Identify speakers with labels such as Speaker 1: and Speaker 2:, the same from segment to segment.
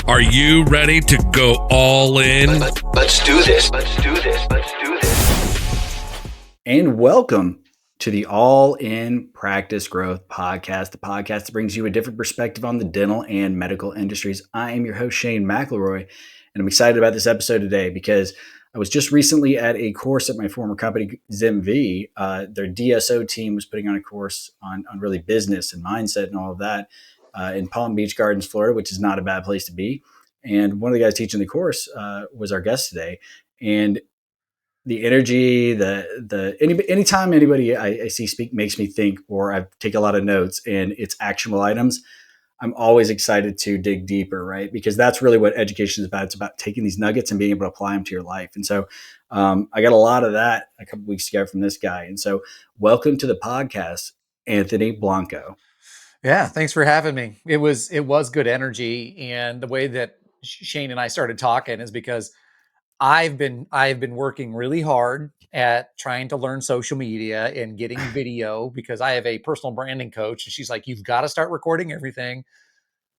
Speaker 1: Are you ready to go all in?
Speaker 2: Let's do this. Let's do this. Let's do this.
Speaker 3: And welcome to the All In Practice Growth Podcast, the podcast that brings you a different perspective on the dental and medical industries. I am your host, Shane McElroy, and I'm excited about this episode today because I was just recently at a course at my former company, ZimV. Their DSO team was putting on a course on really business and mindset and all of that in Palm Beach Gardens, Florida, which is not a bad place to be. And one of the guys teaching the course was our guest today. And the energy, anytime anybody I see speak makes me think, or I take a lot of notes and it's actionable items, I'm always excited to dig deeper, right? Because that's really what education is about. It's about taking these nuggets and being able to apply them to your life. And so I got a lot of that a couple weeks ago from this guy. And so welcome to the podcast, Anthony Blanco.
Speaker 4: Yeah, thanks for having me. It was good energy, and the way that Shane and I started talking is because I've been working really hard at trying to learn social media and getting video because I have a personal branding coach, and she's like, "You've got to start recording everything."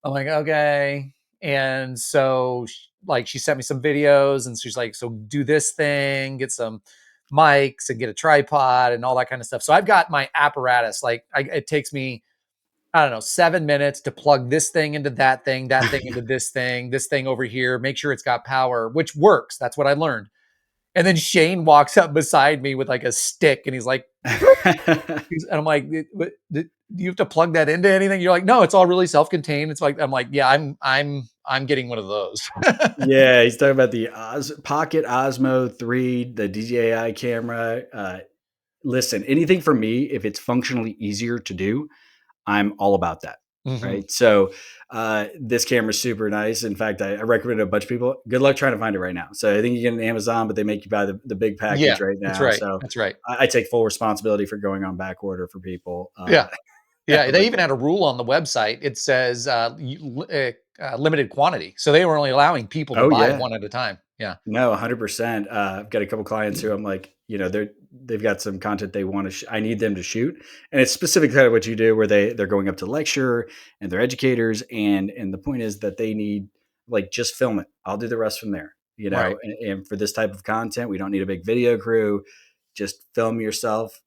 Speaker 4: I'm like, "Okay." And so she sent me some videos, and she's like, "So do this thing, get some mics and get a tripod and all that kind of stuff." So I've got my apparatus. It takes me, I don't know, 7 minutes to plug this thing into that thing into this thing over here, make sure it's got power, which works. That's what I learned. And then Shane walks up beside me with like a stick and he's like, and I'm like, do you have to plug that into anything? You're like, no, it's all really self-contained. It's like, I'm like, yeah, I'm getting one of those.
Speaker 3: Yeah, he's talking about the Pocket Osmo 3, the DJI camera. Listen, anything for me, if it's functionally easier to do, I'm all about that.
Speaker 4: Mhm.
Speaker 3: Right. So this camera's super nice. In fact, I recommend it to a bunch of people. Good luck trying to find it right now. So I think you get it on Amazon, but they make you buy the big package right now.
Speaker 4: That's right.
Speaker 3: So
Speaker 4: That's right.
Speaker 3: I take full responsibility for going on back order for people.
Speaker 4: Yeah. Yeah, they
Speaker 3: but-
Speaker 4: even had a rule on the website. It says limited quantity, so they were only allowing people to buy one at a time. Yeah,
Speaker 3: No, 100%. I've got a couple clients who I'm like, they've got some content they want to. I need them to shoot, and it's specific to what you do, where they're going up to lecture and they're educators, and the point is that they need just film it. I'll do the rest from there.
Speaker 4: Right.
Speaker 3: And for this type of content, we don't need a big video crew. Just film yourself.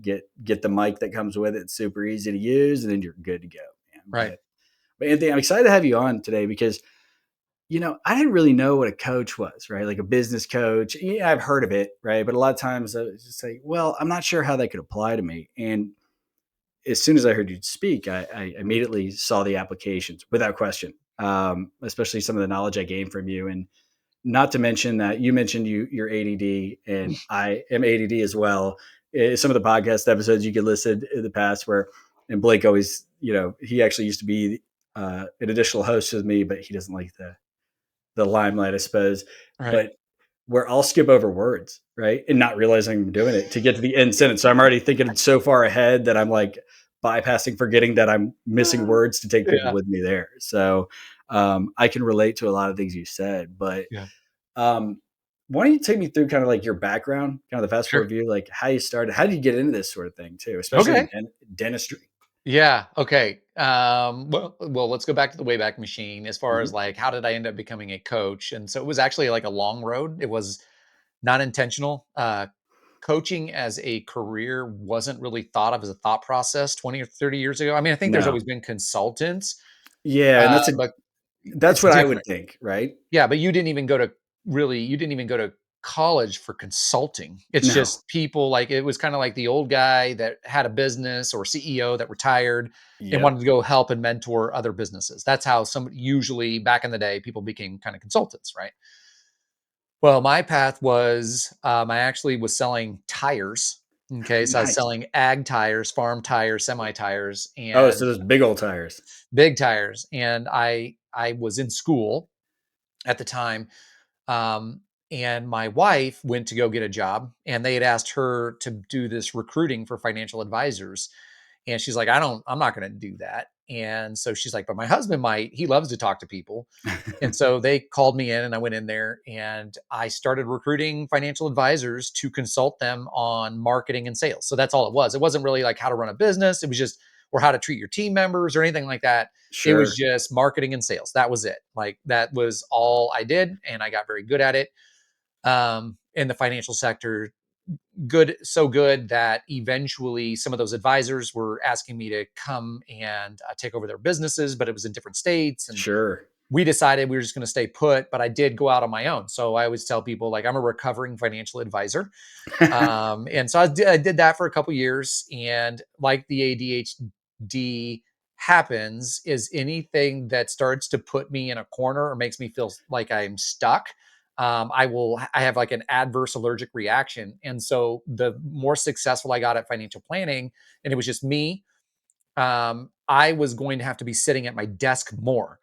Speaker 3: Get the mic that comes with it. It's super easy to use, and then you're good to go. Man.
Speaker 4: Right.
Speaker 3: But Anthony, I'm excited to have you on today because I didn't really know what a coach was, right? Like a business coach. Yeah, I've heard of it, right? But a lot of times I was just like, well, I'm not sure how that could apply to me. And as soon as I heard you speak, I immediately saw the applications without question, especially some of the knowledge I gained from you. And not to mention that you mentioned you're ADD, and I am ADD as well. Some of the podcast episodes you could listen in the past and Blake always, he actually used to be an additional host with me, but he doesn't like the limelight, I suppose.
Speaker 4: Right.
Speaker 3: But where I'll skip over words, right? And not realizing I'm doing it to get to the end sentence. So I'm already thinking so far ahead that I'm like bypassing, forgetting that I'm missing words to take people with me there. So I can relate to a lot of things you said, but why don't you take me through kind of like your background, kind of the fast forward view, like how you started, how did you get into this sort of thing too, especially in dentistry?
Speaker 4: Yeah. Okay. Well, let's go back to the Wayback Machine as far as like, how did I end up becoming a coach? And so it was actually like a long road. It was not intentional. Coaching as a career wasn't really thought of as a thought process 20 or 30 years ago. I mean, I think there's always been consultants.
Speaker 3: Yeah. And
Speaker 4: But
Speaker 3: that's what I would think, right?
Speaker 4: Yeah, but you didn't even go to college for consulting. It's just people, like, it was kind of like the old guy that had a business or CEO that retired and wanted to go help and mentor other businesses. That's how usually back in the day, people became kind of consultants, right? Well, my path was, I actually was selling tires. Okay. So I was
Speaker 3: Nice.
Speaker 4: selling ag tires, farm tires, semi tires, and
Speaker 3: so those big old tires.
Speaker 4: big tires. And I was in school at the time. And my wife went to go get a job, and they had asked her to do this recruiting for financial advisors. And she's like, I'm not going to do that. And so she's like, but my husband might. He loves to talk to people. And so they called me in, and I went in there and I started recruiting financial advisors to consult them on marketing and sales. So that's all it was. It wasn't really like how to run a business. It was just, or how to treat your team members or anything like that. It was
Speaker 3: Sure.
Speaker 4: just marketing and sales. That was it. Like that was all I did, and I got very good at it. In the financial sector, good, so good that eventually some of those advisors were asking me to come and take over their businesses, but it was in different states, and
Speaker 3: Sure.
Speaker 4: we decided we were just going to stay put. But I did go out on my own. So I always tell people, like, I'm a recovering financial advisor. And so I did that for a couple years. And like the ADHD happens, is anything that starts to put me in a corner or makes me feel like I'm stuck, I have like an adverse allergic reaction. And so the more successful I got at financial planning, and it was just me, I was going to have to be sitting at my desk more.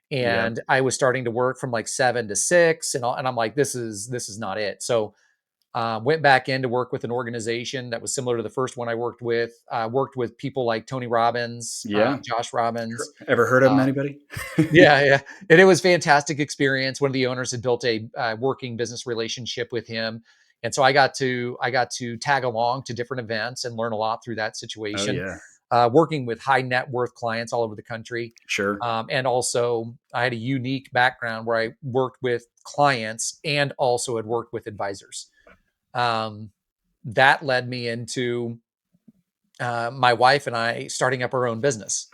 Speaker 3: Yep.
Speaker 4: And I was starting to work from like 7 to 6, and I'm like, this is not it. So went back in to work with an organization that was similar to the first one I worked with. Worked with people like Tony Robbins,
Speaker 3: Yeah.
Speaker 4: Josh Robbins.
Speaker 3: Ever heard of him,
Speaker 4: Uh,
Speaker 3: anybody?
Speaker 4: yeah, yeah, and it was fantastic experience. One of the owners had built a working business relationship with him, and so I got to tag along to different events and learn a lot through that
Speaker 3: Oh,
Speaker 4: situation.
Speaker 3: yeah.
Speaker 4: Working with high net worth clients all over the country,
Speaker 3: Sure.
Speaker 4: and also I had a unique background where I worked with clients and also had worked with advisors. Um, that led me into my wife and I starting up our own business.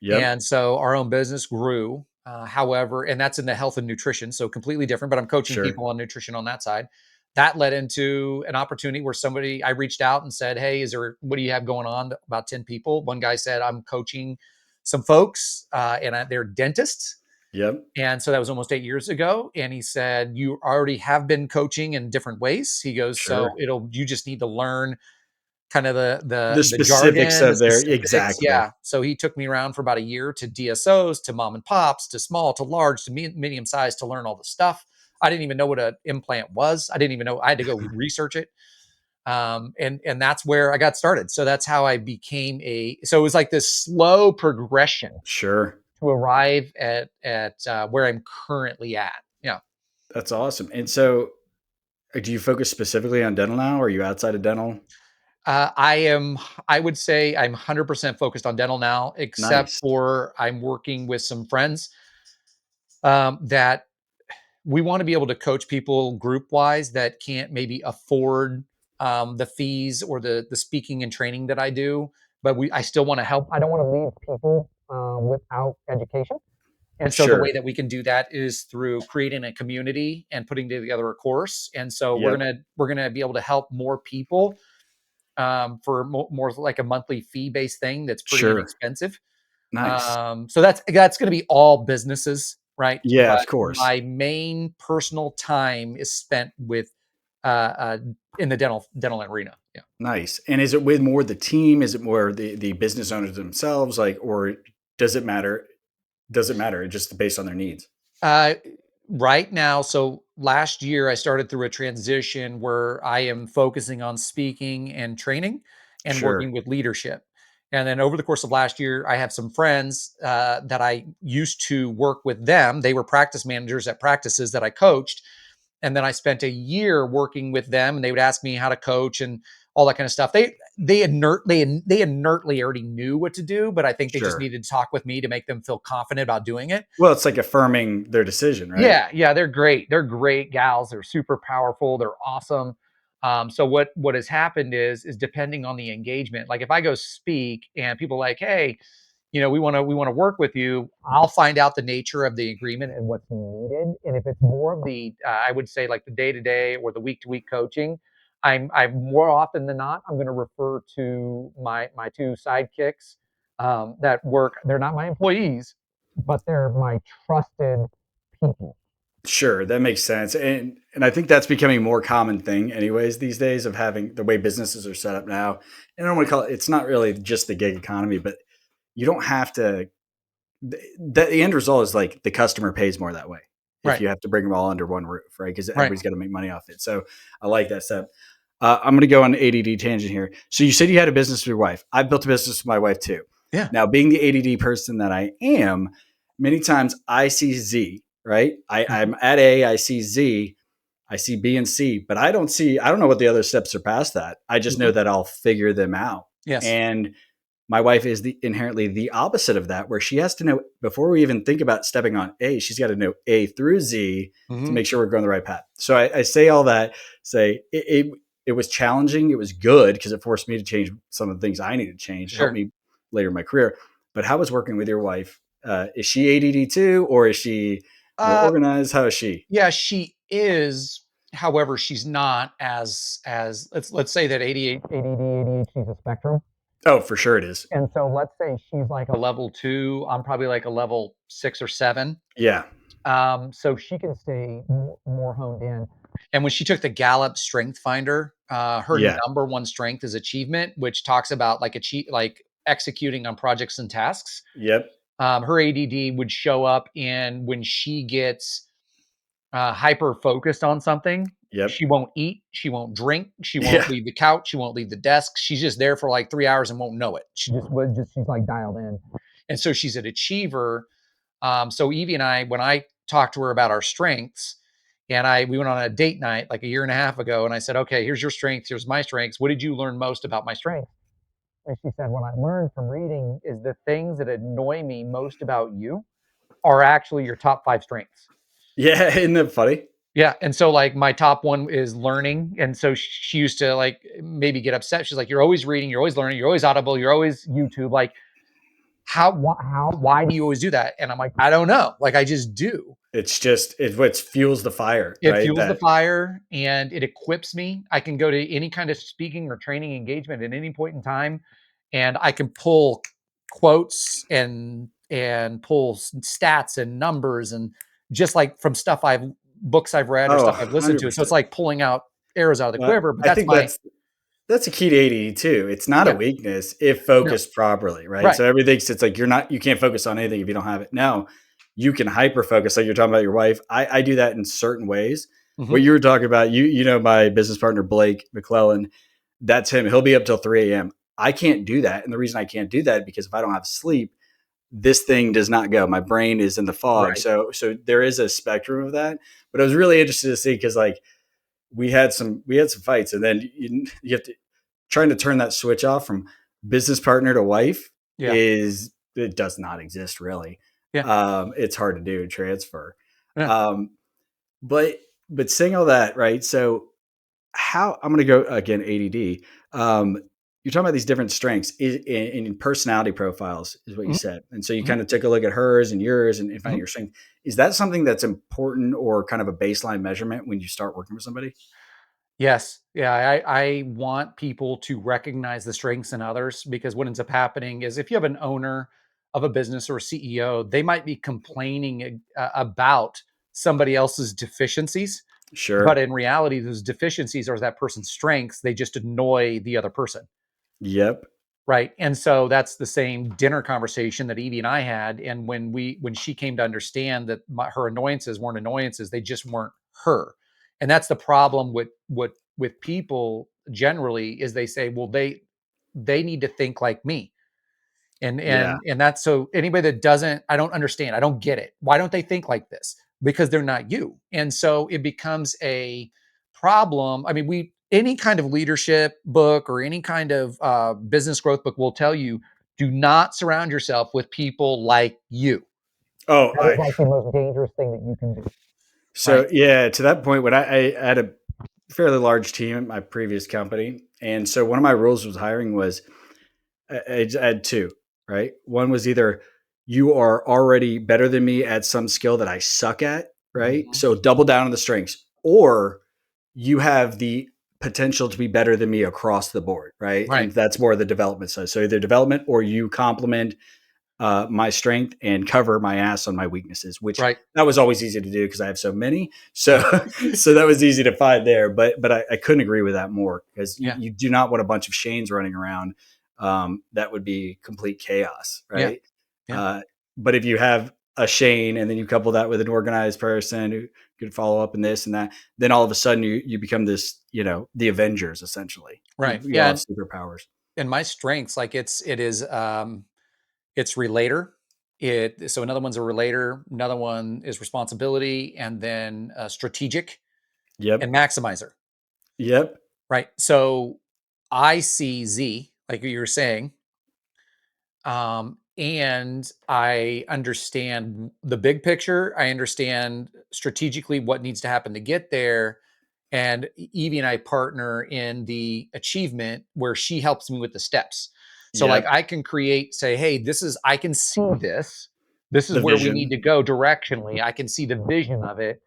Speaker 3: Yep.
Speaker 4: And so our own business grew. However, and that's in the health and nutrition, so completely different, but I'm coaching
Speaker 3: Sure.
Speaker 4: people on nutrition on that side. That led into an opportunity where I reached out and said, "Hey, what do you have going on?" About 10 people. One guy said, "I'm coaching some folks, they're dentists."
Speaker 3: Yep.
Speaker 4: And so that was almost 8 years ago. And he said, "You already have been coaching in different ways." He goes,
Speaker 3: Sure.
Speaker 4: "So you just need to learn kind of the
Speaker 3: The
Speaker 4: the
Speaker 3: specifics
Speaker 4: jargon, the
Speaker 3: of their
Speaker 4: specifics."
Speaker 3: exactly.
Speaker 4: Yeah. So he took me around for about a year to DSOs, to mom and pops, to small, to large, to medium size, to learn all the stuff. I didn't even know what an implant was. I didn't even know. I had to go research it. And that's where I got started. So that's how I became a. So it was like this slow progression
Speaker 3: Sure.
Speaker 4: to arrive at where I'm currently at. Yeah.
Speaker 3: That's awesome. And so, do you focus specifically on dental now, or are you outside of dental?
Speaker 4: I am, I would say I'm 100% focused on dental now, except
Speaker 3: Nice.
Speaker 4: for I'm working with some friends that we want to be able to coach people group wise that can't maybe afford the fees or the speaking and training that I do. But I still want to help. I don't want to leave people without education. And so the way
Speaker 3: Sure.
Speaker 4: that we can do that is through creating a community and putting together a course. And so
Speaker 3: Yep.
Speaker 4: we're gonna be able to help more people for more like a monthly fee based thing that's pretty
Speaker 3: Sure.
Speaker 4: inexpensive.
Speaker 3: Nice.
Speaker 4: So that's going to be all businesses, right?
Speaker 3: Yeah,
Speaker 4: But
Speaker 3: of course.
Speaker 4: my main personal time is spent with uh, uh, in the dental arena. Yeah.
Speaker 3: Nice. And is it with more the team? Is it more the business owners themselves? Like, or does it matter? Does it matter? Just based on their needs?
Speaker 4: Uh, right now, so last year I started through a transition where I am focusing on speaking and training and
Speaker 3: Sure.
Speaker 4: working with leadership. And then over the course of last year, I have some friends that I used to work with them. They were practice managers at practices that I coached. And then I spent a year working with them, and they would ask me how to coach and all that kind of stuff. They inertly already knew what to do, but I think they just
Speaker 3: Sure.
Speaker 4: needed to talk with me to make them feel confident about doing it.
Speaker 3: Well, it's like affirming their decision, right?
Speaker 4: Yeah, yeah, they're great. They're great gals. They're super powerful. They're awesome. So what has happened is depending on the engagement. Like if I go speak and people are like, "Hey, we want to work with you," I'll find out the nature of the agreement and what's needed. And if it's more of the, I would say like the day to day or the week to week coaching, I'm more often than not, I'm going to refer to my two sidekicks that work. They're not my employees, but they're my trusted people.
Speaker 3: Sure, that makes sense. And I think that's becoming a more common thing anyways these days of having the way businesses are set up now. And I don't want to call it's not really just the gig economy, but you don't have to the end result is like the customer pays more that way if
Speaker 4: Right,
Speaker 3: you have to bring them all under one roof, right? Because
Speaker 4: right.
Speaker 3: everybody's got to make money off it. So I like that step. I'm going to go on an ADD tangent here. So you said you had a business with your wife. I built a business with my wife too.
Speaker 4: Yeah.
Speaker 3: Now, being the ADD person that I am, many times I see Z, right?
Speaker 4: Mhm.
Speaker 3: I'm at A, I see Z, I see B and C, but I don't know what the other steps are past that. I just know
Speaker 4: Mhm.
Speaker 3: that I'll figure them out.
Speaker 4: Yes.
Speaker 3: And My wife is inherently the opposite of that, where she has to know before we even think about stepping on A, she's got to know A through Z to
Speaker 4: Mhm.
Speaker 3: make sure we're going the right path. So I say all that, say it was challenging. It was good because it forced me to change some of the things I needed to change, help
Speaker 4: Sure.
Speaker 3: me later in my career. But how was working with your wife? Is she ADD too, or is she more
Speaker 4: Uh,
Speaker 3: organized? How is she?
Speaker 4: yeah, she is. However, she's not as let's say that ADD, ADHD is a spectrum.
Speaker 3: Oh, for sure it is.
Speaker 4: And so let's say she's like a level 2, I'm probably like a level 6 or 7.
Speaker 3: Yeah.
Speaker 4: So she can stay more honed in. And when she took the Gallup Strength Finder, her
Speaker 3: Yeah.
Speaker 4: number one strength is achievement, which talks about like executing on projects and tasks.
Speaker 3: Yep.
Speaker 4: Her ADD would show up in when she gets hyper focused on something.
Speaker 3: Yep.
Speaker 4: She won't eat, she won't drink, she won't
Speaker 3: Yeah.
Speaker 4: leave the couch, she won't leave the desk. She's just there for like 3 hours and won't know it. She just would just she's like dialed in. And so she's an achiever. So Evie and I, when I talked to her about our strengths, and we went on a date night like a year and a half ago, and I said, okay, here's your strengths, here's my strengths. What did you learn most about my strengths? And she said, what I learned from reading is the things that annoy me most about you are actually your top 5 strengths.
Speaker 3: Yeah. Isn't that funny?
Speaker 4: Yeah, and so, like, my top one is learning, and so she used to, like, maybe get upset. She's like, "You're always reading, you're always learning, you're always Audible, you're always YouTube, like, why do you always do that?" And I'm like, "I don't know, like, I just do."
Speaker 3: It's what fuels the fire,
Speaker 4: It
Speaker 3: right?
Speaker 4: fuels the
Speaker 3: That
Speaker 4: fire, and it equips me. I can go to any kind of speaking or training engagement at any point in time, and I can pull quotes and pull stats and numbers and just, like, from stuff I've books I've read or
Speaker 3: oh,
Speaker 4: stuff I've listened to. So it's
Speaker 3: 100%.
Speaker 4: like pulling out arrows out of the quiver, but
Speaker 3: I
Speaker 4: that's
Speaker 3: think
Speaker 4: my
Speaker 3: that's a key to ADD too. It's not a
Speaker 4: yeah,
Speaker 3: weakness if
Speaker 4: no,
Speaker 3: focused properly, right?
Speaker 4: right.
Speaker 3: So everything sits like you can't focus on anything if you don't have it. Now you can hyper focus, like you're talking about your wife. I do that in certain ways. What
Speaker 4: Mhm.
Speaker 3: you were talking about, you know, my business partner Blake McClellan, that's him. He'll be up till 3 a.m. I can't do that, and the reason I can't do that is because if I don't have sleep, this thing does not go. My brain is in the fog.
Speaker 4: Right.
Speaker 3: So there is a spectrum of that. But I was really interested to see because like we had some fights, and then you have to trying to turn that switch off from business partner to wife
Speaker 4: Yeah.
Speaker 3: is it does not exist really.
Speaker 4: Yeah.
Speaker 3: It's hard to do transfer.
Speaker 4: Yeah.
Speaker 3: Um, but but saying all that, right? So how I'm going to go again ADD. You're talking about these different strengths in personality profiles, is what you
Speaker 4: Mhm.
Speaker 3: said, and so you
Speaker 4: Mhm.
Speaker 3: kind of took a look at hers and yours and find
Speaker 4: Mhm.
Speaker 3: your strength. Is that something that's important or kind of a baseline measurement when you start working with somebody?
Speaker 4: Yes. Yeah, I want people to recognize the strengths in others because what ends up happening is if you have an owner of a business or a CEO, they might be complaining about somebody else's deficiencies, but
Speaker 3: Sure.
Speaker 4: in reality, those deficiencies are that person's strengths. They just annoy the other person.
Speaker 3: Yep.
Speaker 4: Right, and so that's the same dinner conversation that Evie and I had, and when she came to understand that her annoyances weren't annoyances, they just weren't her, and that's the problem with people generally is they say, well, they need to think like me,
Speaker 3: Yeah.
Speaker 4: and that's so anybody that doesn't, I don't understand, I don't get it. Why don't they think like this? Because they're not you. And so it becomes a problem. I mean, we any kind of leadership book or any kind of business growth book will tell you do not surround yourself with people like you.
Speaker 3: Oh,
Speaker 4: That is
Speaker 3: I
Speaker 4: like the most dangerous thing that you can do. Right.
Speaker 3: so yeah, to that point when I had a fairly large team at my previous company. And so one of my rules was hiring was I had two, right? One was either you are already better than me at some skill that I suck at, right?
Speaker 4: Mhm.
Speaker 3: So double down on the strengths, or you have the potential to be better than me across the board, right?
Speaker 4: Right.
Speaker 3: And that's more the development side. So either development or you complement my strength and cover my ass on my weaknesses, which
Speaker 4: Right.
Speaker 3: that was always easy to do because I have so many. So,
Speaker 4: Yeah.
Speaker 3: so that was easy to find there. But I couldn't agree with that more because
Speaker 4: Yeah.
Speaker 3: you do not want a bunch of Shanes running around. That would be complete chaos,
Speaker 4: Yeah.
Speaker 3: right?
Speaker 4: Yeah.
Speaker 3: Uh, but if you have a Shane and then you couple that with an organized person who could follow up in this and that, then all of a sudden you become this, the Avengers essentially.
Speaker 4: Right.
Speaker 3: You all
Speaker 4: Yeah.
Speaker 3: have superpowers.
Speaker 4: And my strengths, like it's relator. So another one's a relator, another one is responsibility, and then strategic
Speaker 3: Yep.
Speaker 4: and maximizer.
Speaker 3: Yep.
Speaker 4: Right. So I see Z, like you were saying, And I understand the big picture. I understand strategically what needs to happen to get there. And Evie and I partner in the achievement where she helps me with the steps. So, like,
Speaker 3: Yep.
Speaker 4: I can create, say, hey, I can see this. This is
Speaker 3: The
Speaker 4: where we need
Speaker 3: vision.
Speaker 4: to go directionally. I can see the vision of it.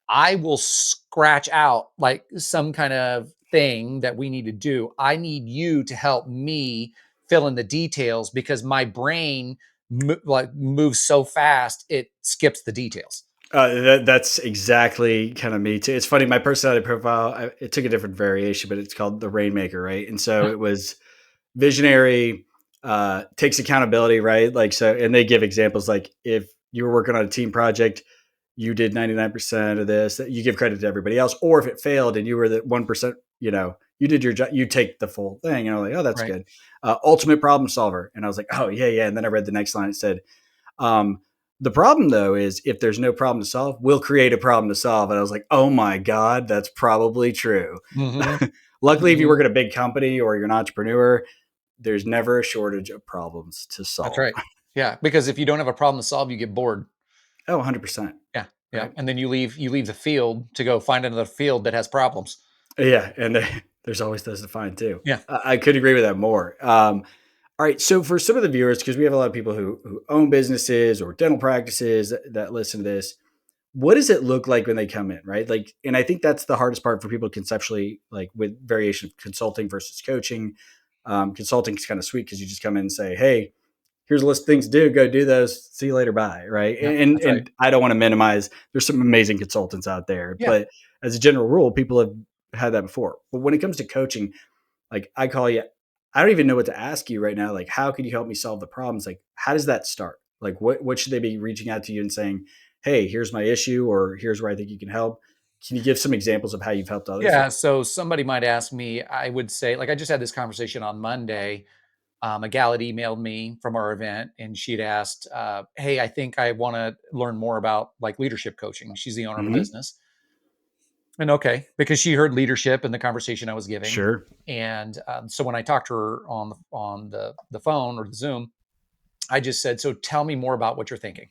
Speaker 4: I will scratch out like some kind of thing that we need to do. I need you to help me fill in the details because my brain moves so fast it skips the details.
Speaker 3: That's exactly kind of me too. It's funny. My personality profile, it took a different variation, but it's called the Rainmaker, right? And so it was visionary, takes accountability, right? Like, so, and they give examples like if you were working on a team project, you did 99% of this, that you give credit to everybody else. Or if it failed and you were the 1%, you did your job, you take the full thing. And I'm like, oh, that's
Speaker 4: Right.
Speaker 3: good. Ultimate problem solver. And I was like, oh, yeah, yeah. And then I read the next line. It said, um, the problem though is if there's no problem to solve, we'll create a problem to solve. And I was like, oh my God, that's probably true.
Speaker 4: Hmm.
Speaker 3: Luckily, if you
Speaker 4: Hmm.
Speaker 3: work at a big company or you're an entrepreneur, there's never a shortage of problems to
Speaker 4: That's
Speaker 3: solve.
Speaker 4: right. Yeah, because if you don't have a problem to solve, you get bored.
Speaker 3: Oh, 100%.
Speaker 4: Yeah, yeah,
Speaker 3: Right.
Speaker 4: and then you leave the field to go find another field that has problems.
Speaker 3: Yeah. And there's always those to find too.
Speaker 4: Yeah.
Speaker 3: I could agree with that more. All right. So for some of the viewers, because we have a lot of people who own businesses or dental practices that listen to this, what does it look like when they come in, right? Like, and I think that's the hardest part for people conceptually, like with variation of consulting versus coaching. Consulting is kind of sweet because you just come in and say, hey, here's a list of things to do. Go do those. See you later. Bye. Right.
Speaker 4: Yeah,
Speaker 3: And
Speaker 4: that's right.
Speaker 3: and I don't want to minimize. There's some amazing consultants out there,
Speaker 4: Yeah.
Speaker 3: but as a general rule, people have had that before. But when it comes to coaching, like I call you, I don't even know what to ask you right now. Like, how can you help me solve the problems? Like, how does that start? Like, what should they be reaching out to you and saying, hey, here's my issue, or here's where I think you can help? Can you give some examples of how you've helped others?
Speaker 4: Yeah, so somebody might ask me, I would say like, I just had this conversation on Monday. A gal had emailed me from our event, and she'd asked, "Hey, I think I wanna learn more about, like, leadership coaching." She's the owner of a
Speaker 3: Hmm.
Speaker 4: business. And okay, because she heard leadership in the conversation I was giving,
Speaker 3: Sure.
Speaker 4: and, so when I talked to her on the phone or the Zoom, I just said, "So tell me more about what you're thinking."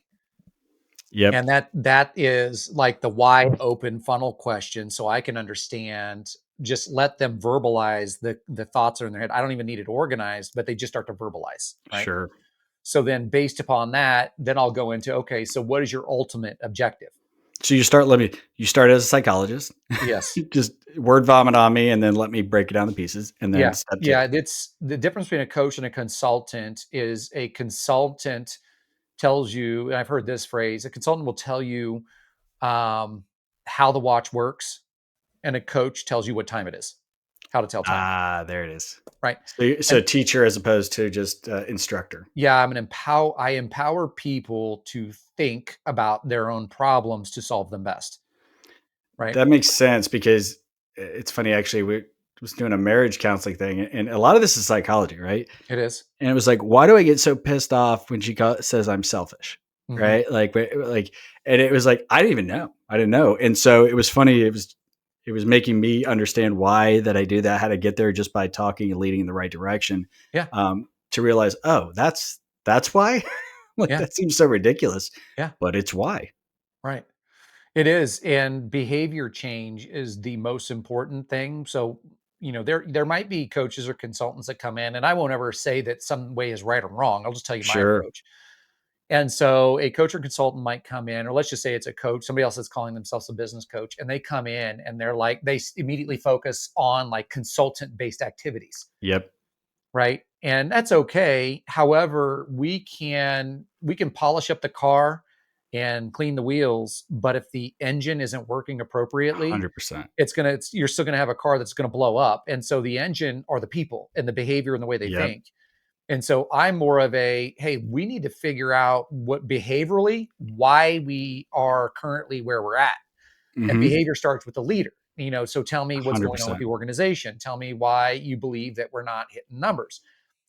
Speaker 3: Yep.
Speaker 4: And that is like the wide open funnel question, so I can understand, just let them verbalize the thoughts that are in their head. I don't even need it organized, but they just start to verbalize, right?
Speaker 3: Sure.
Speaker 4: So then based upon that, then I'll go into, okay, so what is your ultimate objective?
Speaker 3: So you start as a psychologist,
Speaker 4: Yes.
Speaker 3: just word vomit on me, and then let me break it down to pieces, and then
Speaker 4: Yeah.
Speaker 3: step two.
Speaker 4: Yeah. It's the difference between a coach and a consultant is a consultant tells you, and I've heard this phrase, a consultant will tell you um, how the watch works, and a coach tells you what time it is, how to tell time,
Speaker 3: Ah, there it is.
Speaker 4: right?
Speaker 3: So
Speaker 4: And
Speaker 3: teacher as opposed to just instructor.
Speaker 4: yeah, I empower people to think about their own problems to solve them best, right?
Speaker 3: That makes sense because it's funny actually. We was doing a marriage counseling thing, and a lot of this is psychology, right?
Speaker 4: It is.
Speaker 3: And it was like, why do I get so pissed off when says I'm selfish,
Speaker 4: Mhm.
Speaker 3: right? Like, and it was like I didn't even know. I didn't know, and so it was funny. It was making me understand why that I do that, how to get there, just by talking and leading in the right direction.
Speaker 4: Yeah.
Speaker 3: To realize, oh, that's why. Like
Speaker 4: Yeah.
Speaker 3: that seems so ridiculous,
Speaker 4: Yeah.
Speaker 3: but it's why.
Speaker 4: Right. It is, and behavior change is the most important thing. So, there might be coaches or consultants that come in, and I won't ever say that some way is right or wrong. I'll just tell you my
Speaker 3: Sure.
Speaker 4: approach. And so a coach or consultant might come in, or let's just say it's a coach, somebody else that's calling themselves a business coach, and they come in and they're like, immediately focus on like consultant based activities,
Speaker 3: Yep.
Speaker 4: right? And that's okay. However, we can polish up the car and clean the wheels, but if the engine isn't working appropriately,
Speaker 3: 100%.
Speaker 4: you're still gonna have a car that's gonna blow up. And so the engine are the people and the behavior and the way they
Speaker 3: Yep.
Speaker 4: think. And so I'm more of a, hey, we need to figure out what behaviorally why we are currently where we're at. And
Speaker 3: Mhm.
Speaker 4: behavior starts with the leader. So tell me what's going on with
Speaker 3: 100%.
Speaker 4: the organization. Tell me why you believe that we're not hitting numbers.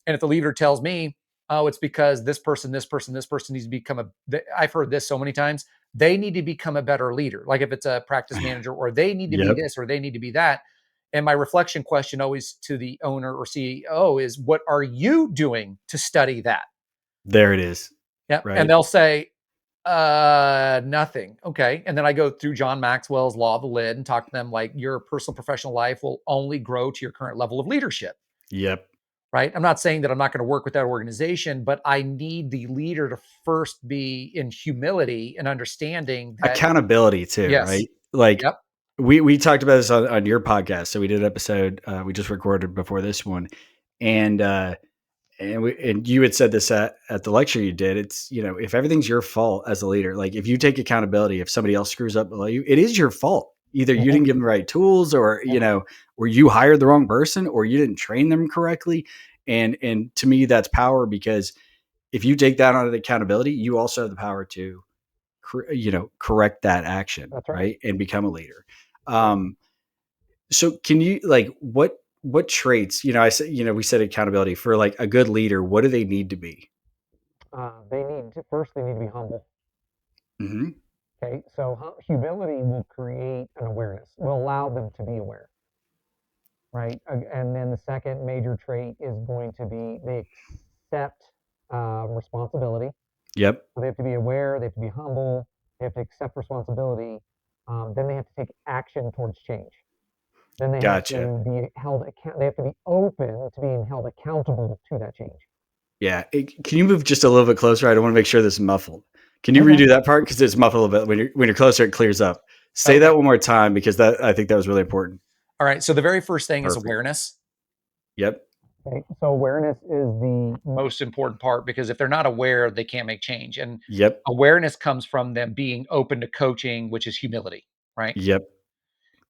Speaker 4: And if the leader tells me, oh, it's because this person needs to become I've heard this so many times, they need to become a better leader. Like if it's a practice manager, or they need to be
Speaker 3: Yep.
Speaker 4: this, or they need to be that. And my reflection question always to the owner or CEO is, what are you doing to study that?
Speaker 3: There it is.
Speaker 4: Yeah, and
Speaker 3: Right.
Speaker 4: they'll say, nothing. Okay. And then I go through John Maxwell's law of the lid and talk to them like your personal professional life will only grow to your current level of leadership.
Speaker 3: Yep.
Speaker 4: Right. I'm not saying that I'm not going to work with that organization, but I need the leader to first be in humility and understanding that,
Speaker 3: Accountability too,
Speaker 4: yes.
Speaker 3: right? Like
Speaker 4: Yep.
Speaker 3: we talked about this on your podcast. So we did an episode we just recorded before this one, and and you had said this at the lecture you did. It's if everything's your fault as a leader, like if you take accountability, if somebody else screws up below you, it is your fault. Either you
Speaker 4: Mhm.
Speaker 3: didn't give them the right tools, or
Speaker 4: Yep.
Speaker 3: or you hired the wrong person, or you didn't train them correctly. And to me, that's power, because if you take that on accountability, you also have the power to correct that action,
Speaker 4: That's right.
Speaker 3: right, and become a leader.
Speaker 4: Right.
Speaker 3: So can you, like, what traits, I said, we said accountability for, like, a good leader, what do they need to be?
Speaker 4: They need to first. They need to be humble.
Speaker 3: Hmm.
Speaker 4: Okay, so humility will create an awareness. Will allow them to be aware. Right? And then the second major trait is going to be they accept responsibility.
Speaker 3: Yep.
Speaker 4: So they have to be aware, they have to be humble, they have to accept responsibility. Then they have to take action towards change. Then they have
Speaker 3: Gotcha.
Speaker 4: to be held account. They have to be open to being held accountable to that change.
Speaker 3: Yeah. Can you move just a little bit closer? I don't want to make sure this is muffled. Can you
Speaker 4: Okay.
Speaker 3: redo that part? Because it's muffled a little bit. When you're closer, it clears up. Say
Speaker 4: Okay.
Speaker 3: that one more time, because I think that was really important.
Speaker 4: All right. So the very first thing is
Speaker 3: Perfect.
Speaker 4: awareness.
Speaker 3: Yep.
Speaker 4: Okay. So awareness is the most important part because if they're not aware, they can't make change. And
Speaker 3: Yep.
Speaker 4: awareness comes from them being open to coaching, which is humility, right?
Speaker 3: Yep.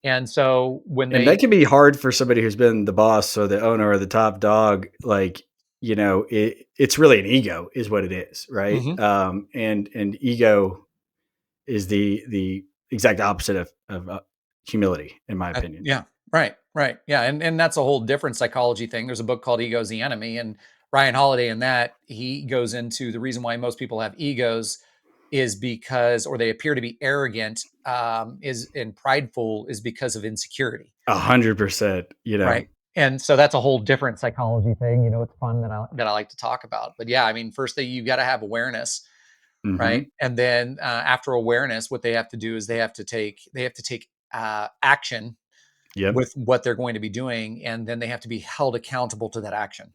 Speaker 4: And so when
Speaker 3: And that
Speaker 4: they
Speaker 3: can be hard for somebody who's been the boss or the owner or the top dog. Like, it's really an ego is what it is. Right.
Speaker 4: Mhm.
Speaker 3: And ego is the exact opposite of humility, in my opinion.
Speaker 4: Yeah, right, right. Yeah, and that's a whole different psychology thing. There's a book called Ego's the Enemy, and Ryan Holiday in that he goes into the reason why most people have egos is because, or they appear to be arrogant, is and prideful is because of insecurity,
Speaker 3: 100%.
Speaker 4: right? And so that's a whole different psychology thing. It's fun that I like to talk about. But yeah, I mean, first thing you got to have awareness, right?
Speaker 3: Hmm.
Speaker 4: And then after awareness, what they have to do is they have to take action
Speaker 3: Yep.
Speaker 4: with what they're going to be doing, and then they have to be held accountable to that action,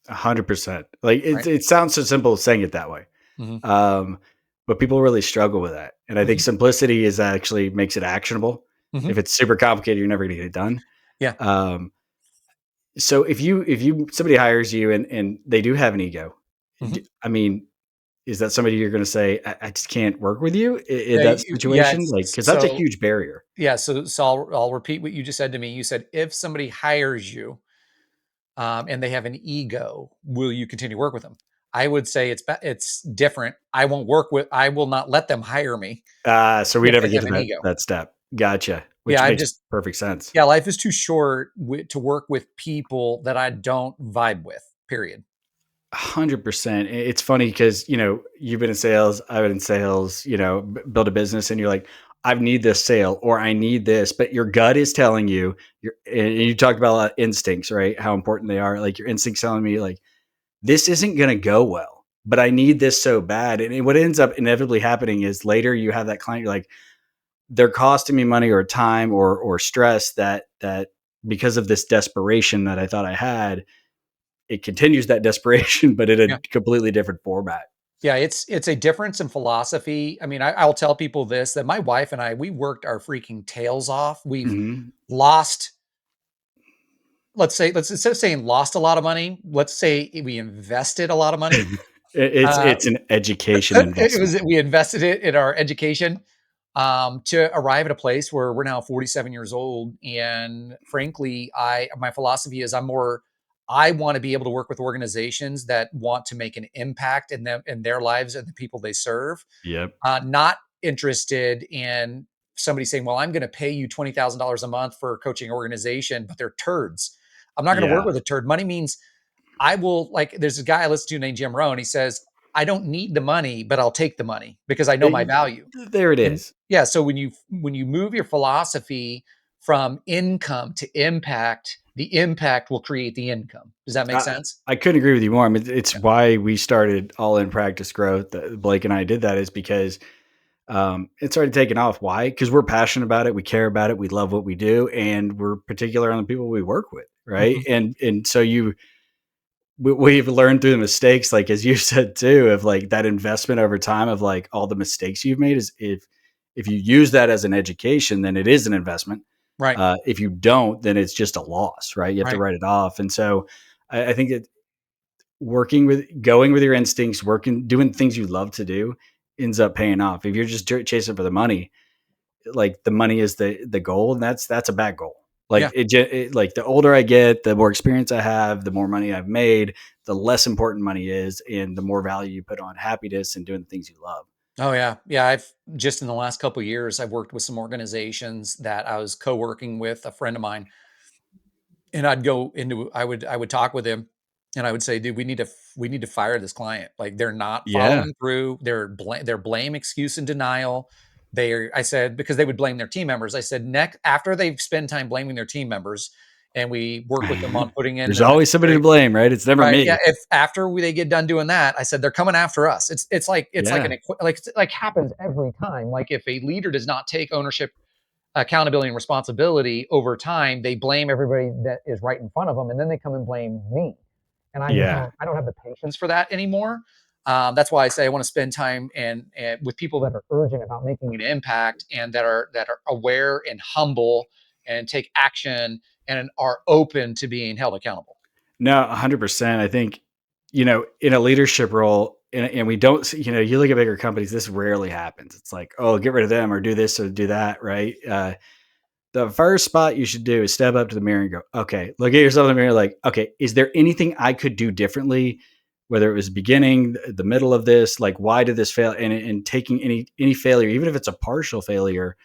Speaker 3: 100%. Like,
Speaker 4: right?
Speaker 3: it sounds so simple saying it that way.
Speaker 4: Mhm,
Speaker 3: Um, but people really struggle with that. And I think
Speaker 4: mhm,
Speaker 3: simplicity is actually makes it actionable.
Speaker 4: mhm.
Speaker 3: If it's super complicated, you're never going to get it done.
Speaker 4: Yeah,
Speaker 3: Um, So if you somebody hires you and they do have an ego,
Speaker 4: mhm.
Speaker 3: I mean, is that somebody you're going to say, I just can't work with you in
Speaker 4: Yeah,
Speaker 3: that
Speaker 4: yeah,
Speaker 3: situation? Like, because that's a
Speaker 4: so
Speaker 3: huge barrier.
Speaker 4: yeah, so I'll repeat what you just said to me. You said, "If somebody hires you, and they have an ego, will you continue to work with them?" I would say it's different. I will not let them hire me
Speaker 3: So we
Speaker 4: if
Speaker 3: never
Speaker 4: they
Speaker 3: get
Speaker 4: have
Speaker 3: to
Speaker 4: an
Speaker 3: that
Speaker 4: ego.
Speaker 3: that step. Gotcha.
Speaker 4: Yeah,
Speaker 3: Which
Speaker 4: I'm
Speaker 3: makes
Speaker 4: just
Speaker 3: perfect sense.
Speaker 4: yeah, life is too short to work with people that I don't vibe with, period.
Speaker 3: 100%. It's funny because you've been in sales, I've been in sales. Build a business, and you're like, I need this sale, or I need this, but your gut is telling you. And you talked about a lot of instincts, right? How important they are. Like, your instincts telling me, like, this isn't going to go well, but I need this so bad. And what ends up inevitably happening is later you have that client, you're like, they're costing me money or time or stress, that because of this desperation that I thought I had, it continues that desperation, but in a
Speaker 4: Yeah.
Speaker 3: completely different format.
Speaker 4: Yeah, it's a difference in philosophy. I mean, I'll tell people this that my wife and I we worked our freaking tails off. We've
Speaker 3: Hmm.
Speaker 4: lost, let's instead of saying lost a lot of money, let's say we invested a lot of money.
Speaker 3: it's
Speaker 4: Uh,
Speaker 3: it's an education
Speaker 4: it
Speaker 3: investment.
Speaker 4: was we invested it in our education to arrive at a place where we're now 47 years old. And frankly, my philosophy is I want to be able to work with organizations that want to make an impact in them in their lives and the people they serve.
Speaker 3: Yep.
Speaker 4: Not interested in somebody saying, "Well, I'm going to pay you $20,000 a month for a coaching organization, but they're turds." I'm not going to work
Speaker 3: Yeah.
Speaker 4: with a turd. Money means I will like. There's a guy I listen to named Jim Rohn. He says, "I don't need the money, but I'll take the money because I know my value."
Speaker 3: There it
Speaker 4: And
Speaker 3: is.
Speaker 4: yeah, so when you move your philosophy from income to impact, the impact will create the income. Does that make
Speaker 3: I,
Speaker 4: sense?
Speaker 3: I couldn't agree with you more. I mean, it's
Speaker 4: Yeah.
Speaker 3: why we started All In Practice Growth. Blake and I did that is because it's already taken off. Why? Because we're passionate about it. We care about it. We love what we do, and we're particular on the people we work with, right?
Speaker 4: Mhm.
Speaker 3: And so we've learned through the mistakes, like as you said too, of like that investment over time of like all the mistakes you've made is if you use that as an education, then it is an investment.
Speaker 4: Right.
Speaker 3: If you don't, then it's just a loss, right? You have to
Speaker 4: Right.
Speaker 3: write it off. And so I think that going with your instincts, working, doing things you love to do ends up paying off. If you're just chasing for the money, like the money is the goal, and that's a bad goal. Like
Speaker 4: Yeah.
Speaker 3: like the older I get, the more experience I have, the more money I've made, the less important money is, and the more value you put on happiness and doing the things you love.
Speaker 4: Oh yeah. Yeah. I've just in the last couple of years, I've worked with some organizations that I was co-working with a friend of mine, and I would talk with him, and I would say, dude, we need to fire this client. Like they're not
Speaker 3: Yeah.
Speaker 4: following through. They're blame, excuse, and denial. I said, because they would blame their team members. I said, next, after they spend time blaming their team members, and we work with them on putting in
Speaker 3: There's
Speaker 4: the
Speaker 3: always somebody to
Speaker 4: necessary.
Speaker 3: blame, right? It's never
Speaker 4: Right, yeah,
Speaker 3: me.
Speaker 4: if after they get done doing that, I said, "They're coming after us." It's like
Speaker 3: Yeah.
Speaker 4: an like happens every time. Like, if a leader does not take ownership, accountability, and responsibility over time, they blame everybody that is right in front of them, and then they come and blame me. And
Speaker 3: Yeah.
Speaker 4: I don't have the patience for that anymore. That's why I say I wanna spend time and with people that are urgent about making an impact, and that are aware and humble and take action and are open to being held accountable.
Speaker 3: No, 100%. I think, in a leadership role, and we don't, you look at bigger companies, this rarely happens. It's like, oh, get rid of them or do this or do that, right? The first spot you should do is step up to the mirror and go, okay, look at yourself in the mirror. Like, okay, is there anything I could do differently? Whether it was beginning, the middle of this, like, why did this fail? And taking any failure, even if it's a partial failure,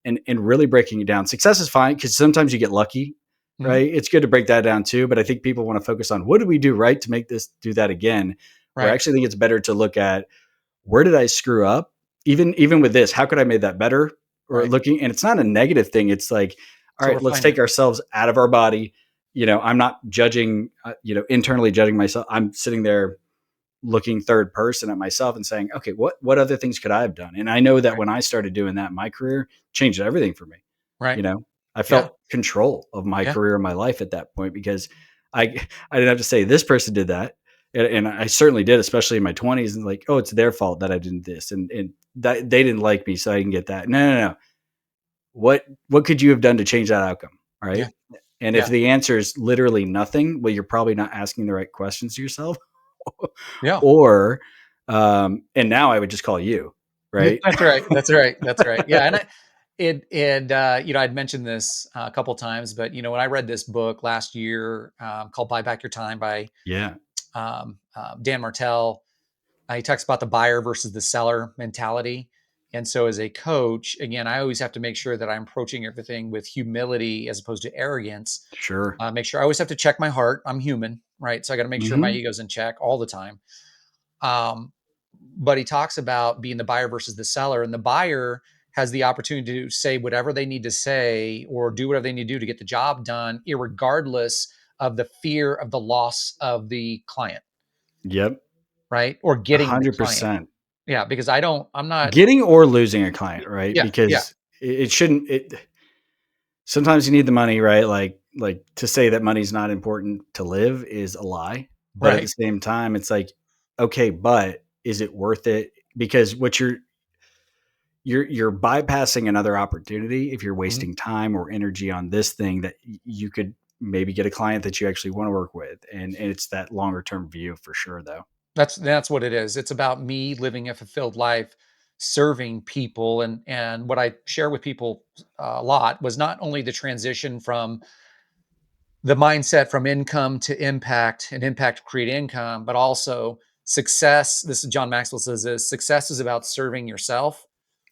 Speaker 3: and really breaking it down. Success is fine because sometimes you get lucky,
Speaker 4: Mhm.
Speaker 3: right? It's good to break that down too. But I think people want to focus on what did we do right to make this do that again. Where I
Speaker 4: Right,
Speaker 3: actually think it's better to look at where did I screw up? Even with this, how could I made that better? Or
Speaker 4: right.
Speaker 3: looking, and it's not a negative thing. It's like, all
Speaker 4: So
Speaker 3: right, let's take
Speaker 4: refinement.
Speaker 3: ourselves out of our body. I'm not judging, internally judging myself. I'm sitting there looking third person at myself and saying, okay, what other things could I have done? And I know that
Speaker 4: Right,
Speaker 3: when I started doing that in my career, changed everything for me.
Speaker 4: right.
Speaker 3: You know, I
Speaker 4: Yeah,
Speaker 3: felt control of my
Speaker 4: yeah,
Speaker 3: career and my life at that point because I I didn't have to say this person did that. And I certainly did, especially in my 20s, and like, oh, it's their fault that I didn't this, and that they didn't like me, so I can get that. No, no, no. What could you have done to change that outcome? All right.
Speaker 4: yeah,
Speaker 3: And if
Speaker 4: yeah,
Speaker 3: the answer is literally nothing, well, you're probably not asking the right questions to yourself.
Speaker 4: yeah.
Speaker 3: Or and now I would just call you, right?
Speaker 4: That's right, that's right, that's right. Yeah, and I'd mentioned this a couple times, but, when I read this book last year, called "Buy Back Your Time" by,
Speaker 3: Yeah,
Speaker 4: Dan Martell, he talks about the buyer versus the seller mentality. And so, as a coach, again, I always have to make sure that I'm approaching everything with humility as opposed to arrogance.
Speaker 3: sure.
Speaker 4: Make sure I always have to check my heart. I'm human, right? So I got to make sure my
Speaker 3: Hmm.
Speaker 4: ego's in check all the time. Um, but he talks about being the buyer versus the seller, and the buyer has the opportunity to say whatever they need to say or do whatever they need to do to get the job done, irregardless of the fear of the loss of the client,
Speaker 3: Yep,
Speaker 4: right? Or getting the client.
Speaker 3: 100%.
Speaker 4: Yeah, because I'm not.
Speaker 3: Getting or losing a client, right?
Speaker 4: Yeah, yeah,
Speaker 3: Because it shouldn't. It sometimes you need the money, right? Like to say that money's not important to live is a lie. But at the
Speaker 4: right.
Speaker 3: same time, it's like, okay, but is it worth it? Because what you're bypassing another opportunity if you're
Speaker 4: Mhm.
Speaker 3: wasting time or energy on this thing that you could maybe get a client that you actually want to work with, and it's that longer term view for sure though.
Speaker 4: That's what it is. It's about me living a fulfilled life, serving people, and what I share with people a lot was not only the transition from the mindset from income to impact and impact to create income, but also success. This is John Maxwell says this: success is about serving yourself,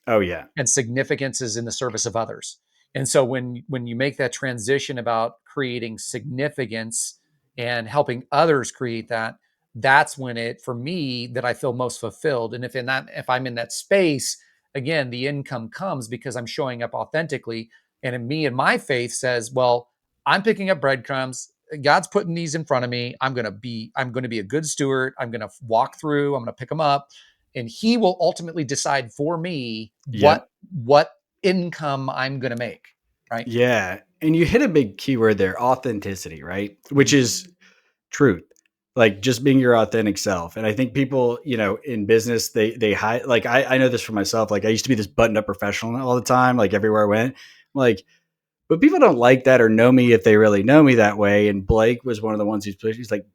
Speaker 3: Oh yeah.
Speaker 4: and significance is in the service of others. And so when you make that transition about creating significance and helping others create that, that's when it for me that I feel most fulfilled. And if I'm in that space, again, the income comes because I'm showing up authentically. And in me and my faith says, well, I'm picking up breadcrumbs. God's putting these in front of me. I'm going to be a good steward. I'm going to walk through, I'm going to pick them up, and he will ultimately decide for me
Speaker 3: Yep.
Speaker 4: what income I'm going to make, right?
Speaker 3: Yeah. And you hit a big keyword there, authenticity, right? Which
Speaker 4: Mhm.
Speaker 3: is truth. Like just being your authentic self. And I think people, in business, they hide, like I know this for myself. Like I used to be this buttoned up professional all the time, like everywhere I went. Like, but people don't like that or know me if they really know me that way. And Blake was one of the ones he's like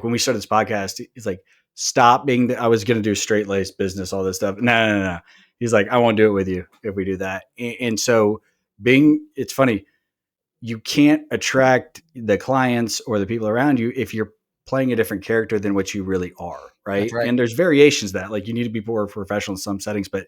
Speaker 3: when we started this podcast, he's like, stop being I was going to do straight laced business, all this stuff. No, no, no, no. He's like, I won't do it with you if we do that. And so it's funny, you can't attract the clients or the people around you if you're playing a different character than what you really are.
Speaker 4: That's
Speaker 3: Right.
Speaker 4: right.
Speaker 3: And there's variations of that, like you need to be more professional in some settings, but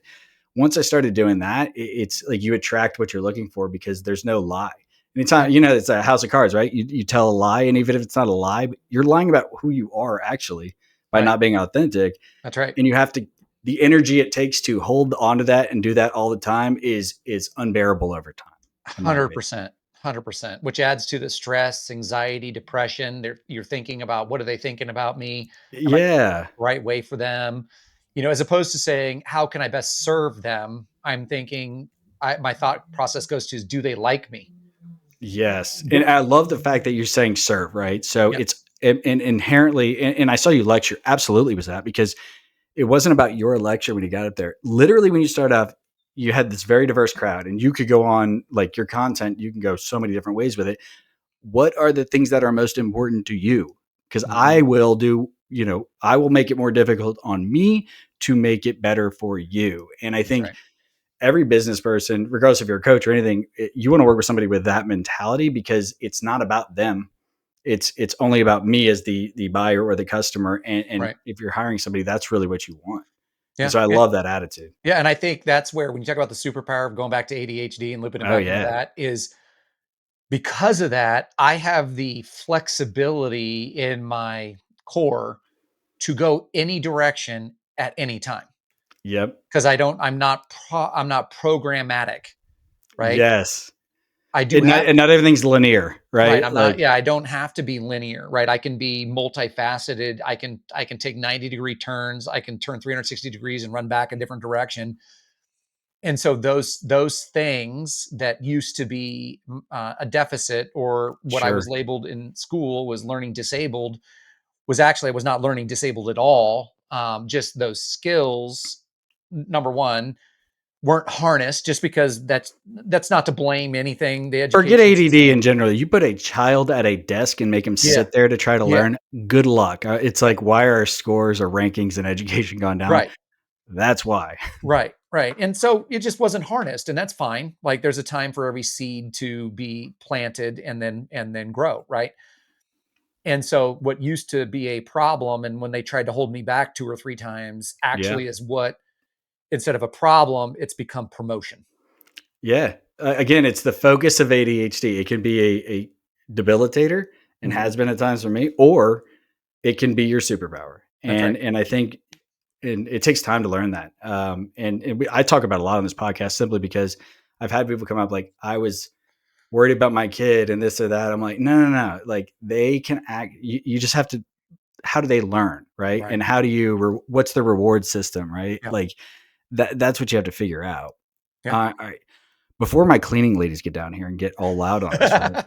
Speaker 3: once I started doing that, it's like you attract what you're looking for because there's no lie.
Speaker 4: Yeah.
Speaker 3: Anytime, it's a house of cards, right? You tell a lie, and even if it's not a lie, but you're lying about who you are actually by
Speaker 4: Right.
Speaker 3: not being authentic.
Speaker 4: That's right.
Speaker 3: And you have to, the energy it takes to hold onto that and do that all the time is unbearable over time, in my opinion.
Speaker 4: 100%. 100%, which adds to the stress, anxiety, depression. You're thinking about, what are they thinking about me? Am I
Speaker 3: Yeah.
Speaker 4: the right way for them? As opposed to saying, how can I best serve them? I'm thinking, my thought process goes to, do they like me?
Speaker 3: Yes. And I love the fact that you're saying serve, right? So
Speaker 4: Yep.
Speaker 3: it's inherently, and I saw you lecture absolutely was that because it wasn't about your lecture when you got up there. Literally, when you start off, you had this very diverse crowd, and you could go on like your content, you can go so many different ways with it. What are the things that are most important to you? Because
Speaker 4: Mhm.
Speaker 3: I will I will make it more difficult on me to make it better for you. And I
Speaker 4: That's
Speaker 3: think
Speaker 4: right.
Speaker 3: every business person, regardless if you're a coach or anything, you want to work with somebody with that mentality because it's not about them. It's only about me as the buyer or the customer. And
Speaker 4: Right.
Speaker 3: if you're hiring somebody, that's really what you want. And
Speaker 4: Yeah.
Speaker 3: so I
Speaker 4: Yeah.
Speaker 3: love that attitude.
Speaker 4: Yeah. And I think that's where, when you talk about the superpower of going back to ADHD and looping it
Speaker 3: Oh
Speaker 4: back into
Speaker 3: yeah.
Speaker 4: that, is because of that, I have the flexibility in my core to go any direction at any time,
Speaker 3: Yep.
Speaker 4: because I'm not programmatic, right?
Speaker 3: Yes.
Speaker 4: I do have
Speaker 3: And not everything's linear,
Speaker 4: right.
Speaker 3: right?
Speaker 4: I'm not,
Speaker 3: Like,
Speaker 4: yeah, I don't have to be linear, right? I can be multifaceted. I can take 90-degree turns. I can turn 360 degrees and run back a different direction. And so those things that used to be a deficit, or what I was
Speaker 3: sure.
Speaker 4: labeled in school was learning disabled, was actually, I was not learning disabled at all. Just those skills, number one, weren't harnessed, just because that's not to blame anything. The
Speaker 3: Forget
Speaker 4: education
Speaker 3: ADD
Speaker 4: system.
Speaker 3: in general. You put a child at a desk and make him
Speaker 4: Yeah.
Speaker 3: sit there to try to
Speaker 4: Yeah.
Speaker 3: learn. Good luck. It's
Speaker 4: Yeah.
Speaker 3: like, why are our scores or rankings in education gone down?
Speaker 4: Right.
Speaker 3: That's why.
Speaker 4: Right. Right. And so it just wasn't harnessed, and that's fine. Like, there's a time for every seed to be planted and then grow, right? And so what used to be a problem, and when they tried to hold me back 2 or 3 times,
Speaker 3: Yeah.
Speaker 4: actually is what, instead of a problem, it's become promotion.
Speaker 3: Yeah. Again, it's the focus of ADHD. It can be a debilitator and
Speaker 4: Mhm.
Speaker 3: has been at times for me, or it can be your superpower.
Speaker 4: That's right.
Speaker 3: And I think, and it takes time to learn that. I talk about a lot on this podcast simply because I've had people come up like, I was worried about my kid and this or that. I'm like, no, no, no. Like they can act. You just have to. How do they learn, right?
Speaker 4: Right.
Speaker 3: And how do you? What's the reward system, right?
Speaker 4: Yeah.
Speaker 3: Like that's what you have to figure out.
Speaker 4: Yeah.
Speaker 3: All right. Before my cleaning ladies get down here and get all loud on us, right?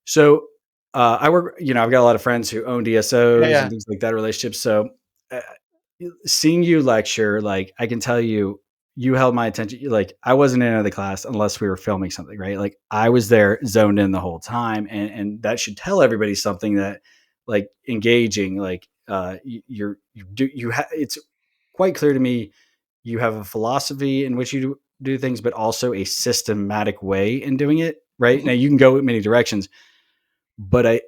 Speaker 3: So I work. I've got a lot of friends who own
Speaker 4: Yeah,
Speaker 3: DSOs and
Speaker 4: yeah.
Speaker 3: things like that, relationships. So uh, seeing you lecture, like I can tell you, you held my attention. Like I wasn't in the class unless we were filming something, right? Like I was there zoned in the whole time, and that should tell everybody something that like engaging, like it's quite clear to me you have a philosophy in which you do things, but also a systematic way in doing it. Right now,
Speaker 4: Mhm.
Speaker 3: you can go in many directions, but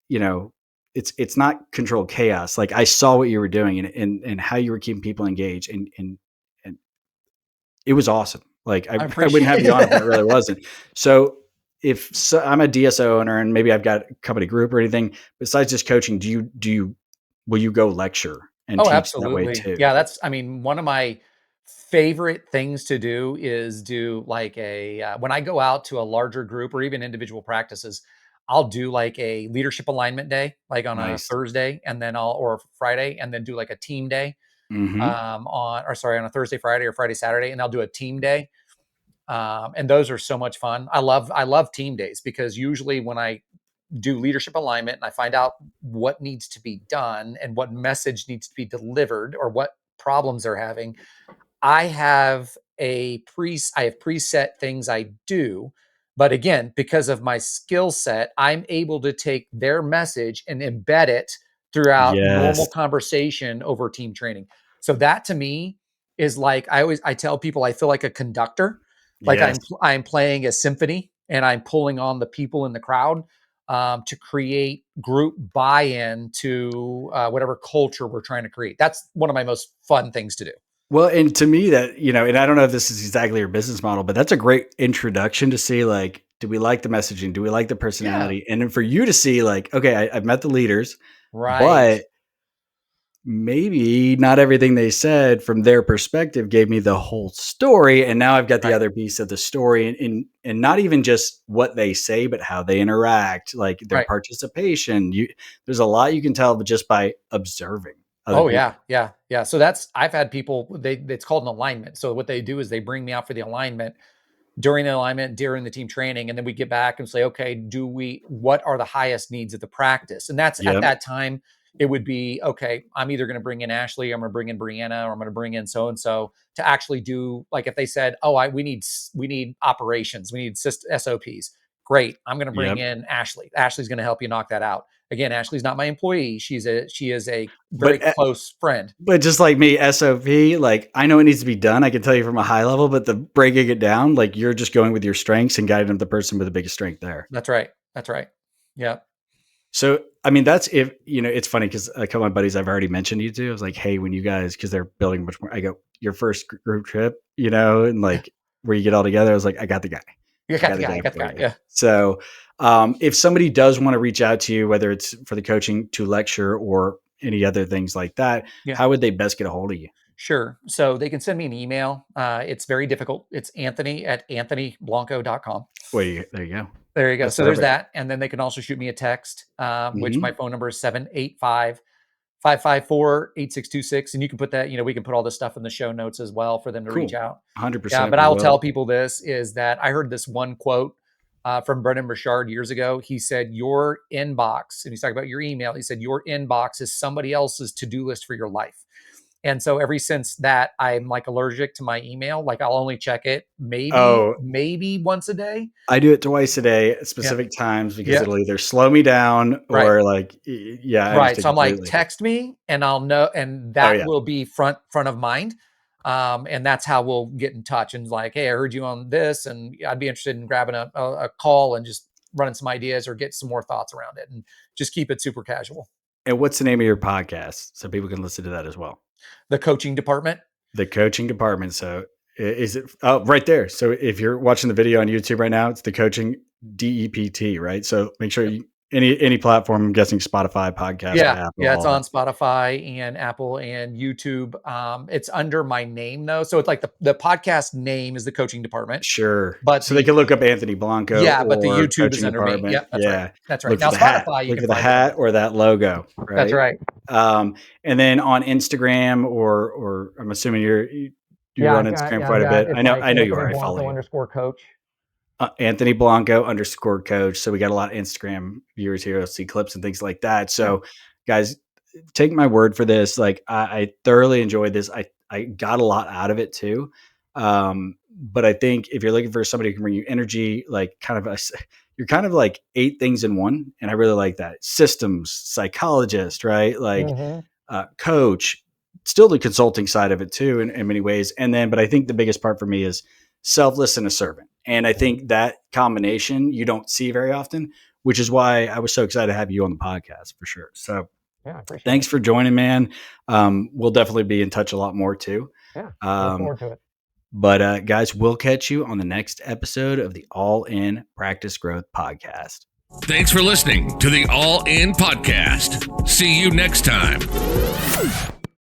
Speaker 3: you know, it's not controlled chaos. Like I saw what you were doing and how you were keeping people engaged, and it was awesome. Like
Speaker 4: I
Speaker 3: I wouldn't
Speaker 4: appreciate
Speaker 3: have you on if it really
Speaker 4: it.
Speaker 3: wasn't. So I'm a DSO owner and maybe I've got a company group or anything besides just coaching, will you go lecture and
Speaker 4: Oh,
Speaker 3: teach that way
Speaker 4: absolutely.
Speaker 3: too?
Speaker 4: Yeah, that's, I mean, one of my favorite things to do is do like when I go out to a larger group or even individual practices, I'll do like a leadership alignment day, like on a
Speaker 3: Nice.
Speaker 4: Thursday, and then or Friday, and then do like a team day
Speaker 3: Mm-hmm.
Speaker 4: on a Thursday, Friday, or Friday, Saturday, and I'll do a team day. And those are so much fun. I love team days because usually when I do leadership alignment and I find out what needs to be done and what message needs to be delivered or what problems they're having, I have I have preset things I do. But again, because of my skill set, I'm able to take their message and embed it throughout
Speaker 3: Yes.
Speaker 4: normal conversation over team training. So that to me is like I tell people I feel like a conductor, like
Speaker 3: Yes.
Speaker 4: I'm playing a symphony and I'm pulling on the people in the crowd to create group buy-in to whatever culture we're trying to create. That's one of my most fun things to do.
Speaker 3: Well, and to me that, and I don't know if this is exactly your business model, but that's a great introduction to see like, do we like the messaging? Do we like the
Speaker 4: Yeah.
Speaker 3: personality? And then for you to see like, okay, I've met the leaders,
Speaker 4: Right.
Speaker 3: but maybe not everything they said from their perspective gave me the whole story. And now I've got the
Speaker 4: Right.
Speaker 3: other piece of the story and not even just what they say, but how they interact, like their
Speaker 4: Right.
Speaker 3: participation. There's a lot you can tell just by observing other
Speaker 4: Oh
Speaker 3: people.
Speaker 4: yeah, yeah, yeah. So I've had people it's called an alignment. So what they do is they bring me out for the alignment during the alignment, during the team training, and then we get back and say, okay, what are the highest needs of the practice? And that's at
Speaker 3: Yep.
Speaker 4: that time, it would be, okay, I'm either going to bring in Ashley, I'm going to bring in Brianna, or I'm going to bring in so-and-so to actually do, like if they said, oh, we need operations, we need SOPs. Great. I'm going to bring
Speaker 3: Yep.
Speaker 4: in Ashley. Ashley's going to help you knock that out. Again, Ashley's not my employee. She is a very
Speaker 3: But
Speaker 4: close friend.
Speaker 3: But just like me, SOP, like I know it needs to be done. I can tell you from a high level, but the breaking it down, like you're just going with your strengths and guiding the person with the biggest strength there.
Speaker 4: That's right. That's right. Yeah.
Speaker 3: So, I mean, that's if, it's funny because a couple of my buddies I've already mentioned you to, I was like, hey, when you guys, because they're building much more, I go, your first group trip, and like where you get all together, I was like, I got the guy.
Speaker 4: You
Speaker 3: I
Speaker 4: got the guy. You got the
Speaker 3: for
Speaker 4: guy.
Speaker 3: you.
Speaker 4: Yeah.
Speaker 3: So, if somebody does want to reach out to you, whether it's for the coaching to lecture or any other things like that,
Speaker 4: Yeah.
Speaker 3: how would they best get a hold of you?
Speaker 4: Sure. So they can send me an email. It's very difficult. It's Anthony@anthonyblanco.com.
Speaker 3: Well, there you go.
Speaker 4: There you go.
Speaker 3: That's
Speaker 4: So there's
Speaker 3: perfect.
Speaker 4: that. And then they can also shoot me a text, which my
Speaker 3: Mhm.
Speaker 4: phone number is 785-554-8626. And you can put that, we can put all this stuff in the show notes as well for them to reach
Speaker 3: Cool.
Speaker 4: out. Yeah.
Speaker 3: 100%
Speaker 4: But
Speaker 3: we
Speaker 4: I'll tell
Speaker 3: will.
Speaker 4: people this is that I heard this one quote from Brendan Burchard years ago. He said, your inbox, and he's talking about your email. He said, your inbox is somebody else's to-do list for your life. And so ever since that, I'm like allergic to my email. Like I'll only check it
Speaker 3: Oh,
Speaker 4: maybe once a day.
Speaker 3: I do it twice a day at
Speaker 4: Yeah.
Speaker 3: specific times because
Speaker 4: Yeah.
Speaker 3: it'll either slow me down
Speaker 4: Right.
Speaker 3: or like, yeah, I
Speaker 4: Right.
Speaker 3: understand
Speaker 4: So I'm like,
Speaker 3: completely.
Speaker 4: text me and I'll know, and
Speaker 3: Oh,
Speaker 4: that
Speaker 3: yeah.
Speaker 4: will be front of mind. And that's how we'll get in touch and like, hey, I heard you on this, and I'd be interested in grabbing a call and just running some ideas or get some more thoughts around it, and just keep it super casual.
Speaker 3: And what's the name of your podcast so people can listen to that as well?
Speaker 4: The coaching department.
Speaker 3: The coaching department. So is it right there? So if you're watching the video on YouTube right now, it's the coaching DEPT, right? So make sure you any platform, I'm guessing Spotify, podcast,
Speaker 4: Yeah,
Speaker 3: Apple,
Speaker 4: yeah, it's
Speaker 3: all that.
Speaker 4: on Spotify and Apple and YouTube. It's under my name though, so it's like the podcast name is the coaching department,
Speaker 3: Sure.
Speaker 4: but
Speaker 3: So they can look up Anthony Blanco
Speaker 4: the
Speaker 3: or
Speaker 4: YouTube is
Speaker 3: coaching
Speaker 4: under me.
Speaker 3: department.
Speaker 4: Yep, that's right.
Speaker 3: Yeah.
Speaker 4: That's right.
Speaker 3: Look for
Speaker 4: Now
Speaker 3: the hat.
Speaker 4: Spotify, you
Speaker 3: Look
Speaker 4: can
Speaker 3: for the
Speaker 4: find it
Speaker 3: hat
Speaker 4: under.
Speaker 3: or that logo,
Speaker 4: That's
Speaker 3: right?
Speaker 4: right.
Speaker 3: And then on Instagram or I'm assuming you're on Instagram quite a bit.
Speaker 4: It's
Speaker 3: I
Speaker 4: like
Speaker 3: know you are.
Speaker 4: Anthony
Speaker 3: I follow
Speaker 4: Blanco
Speaker 3: you.
Speaker 4: _coach.
Speaker 3: Anthony Blanco _coach. So we got a lot of Instagram viewers here. You'll see clips and things like that. So guys, take my word for this. Like I thoroughly enjoyed this. I got a lot out of it too. But I think if you're looking for somebody who can bring you energy, like you're kind of like 8 things in one. And I really like that. Systems, psychologist, right? Like coach, still the consulting side of it too, in many ways. And then, but I think the biggest part for me is selfless and a servant. And I think that combination you don't see very often, which is why I was so excited to have you on the podcast for sure. So
Speaker 4: Yeah, I appreciate
Speaker 3: thanks
Speaker 4: it.
Speaker 3: for joining, man. We'll definitely be in touch a lot more too.
Speaker 4: Yeah, look forward to it.
Speaker 3: But guys, we'll catch you on the next episode of the All In Practice Growth Podcast.
Speaker 1: Thanks for listening to the All In Podcast. See you next time.